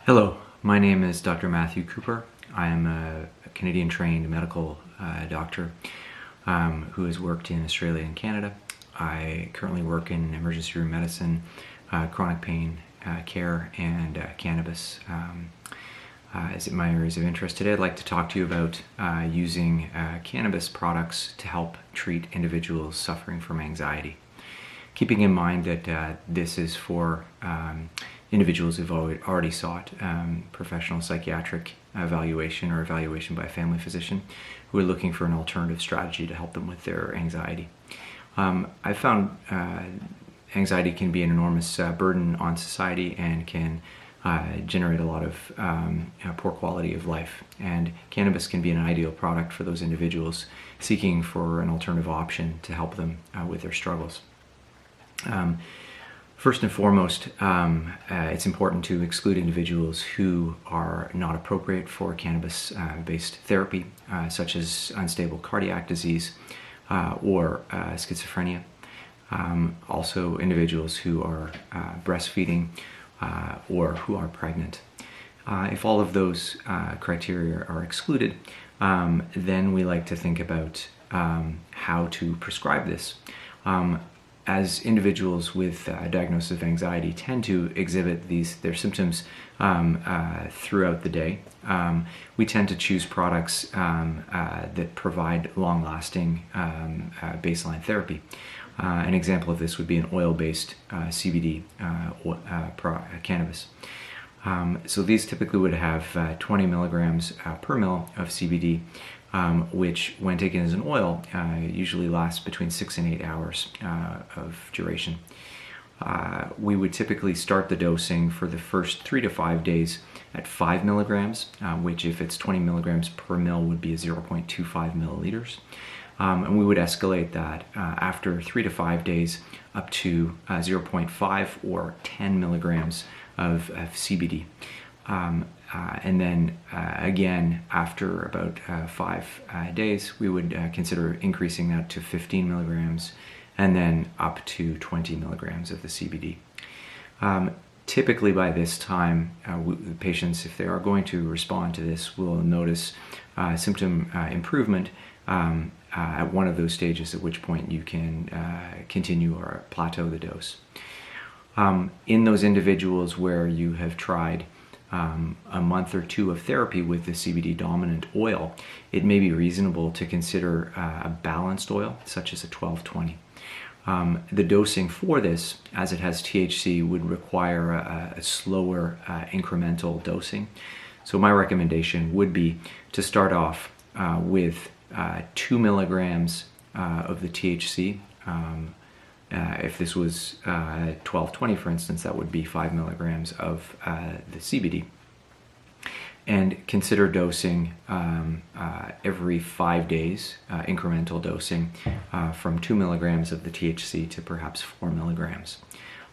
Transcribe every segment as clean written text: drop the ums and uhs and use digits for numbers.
Hello, my name is Dr. Matthew Cooper. I am a Canadian-trained medical doctor who has worked in Australia and Canada. I currently work in emergency room medicine, chronic pain care, and cannabis as my areas of interest. Today I'd like to talk to you about using cannabis products to help treat individuals suffering from anxiety. Keeping in mind that this is for individuals who've already sought professional psychiatric evaluation or evaluation by a family physician who are looking for an alternative strategy to help them with their anxiety. I've found anxiety can be an enormous burden on society and can generate a lot of poor quality of life. And cannabis can be an ideal product for those individuals seeking for an alternative option to help them with their struggles. First and foremost, it's important to exclude individuals who are not appropriate for cannabis-based therapy, such as unstable cardiac disease or schizophrenia. Also, individuals who are breastfeeding or who are pregnant. If all of those criteria are excluded, then we like to think about how to prescribe this. As individuals with a diagnosis of anxiety tend to exhibit their symptoms throughout the day, we tend to choose products that provide long-lasting baseline therapy. An example of this would be an oil-based CBD cannabis. So these typically would have 20 milligrams per mil of CBD, which when taken as an oil usually lasts between 6 and 8 hours of duration. We would typically start the dosing for the first 3 to 5 days at 5 milligrams, which if it's 20 milligrams per mil would be 0.25 milliliters. And we would escalate that after 3 to 5 days up to 0.5 or 10 milligrams of CBD. And then again, after about 5 days, we would consider increasing that to 15 milligrams and then up to 20 milligrams of the CBD. Typically by this time, the patients, if they are going to respond to this, will notice symptom improvement at one of those stages, at which point you can continue or plateau the dose. In those individuals where you have tried a month or two of therapy with the CBD dominant oil, it may be reasonable to consider a balanced oil, such as a 12-20. The dosing for this, as it has THC, would require a slower incremental dosing. So my recommendation would be to start off with 2 milligrams of the THC. If this was 12-20, for instance, that would be 5 milligrams of the CBD. And consider dosing every 5 days, incremental dosing from 2 milligrams of the THC to perhaps 4 milligrams.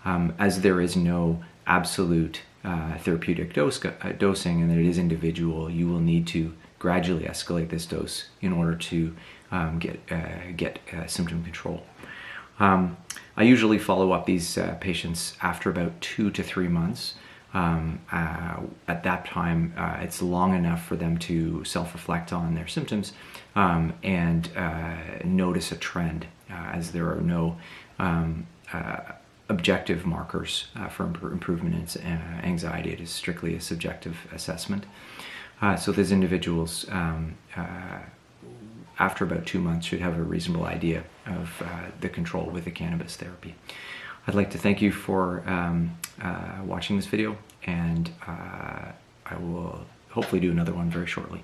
As there is no absolute therapeutic dosing and that it is individual, you will need to gradually escalate this dose in order to get symptom control. I usually follow up these patients after about 2 to 3 months. At that time, it's long enough for them to self-reflect on their symptoms and notice a trend, as there are no objective markers for improvement in anxiety. It is strictly a subjective assessment. So those individuals after about 2 months should have a reasonable idea of the control with the cannabis therapy. I'd like to thank you for watching this video, and I will hopefully do another one very shortly.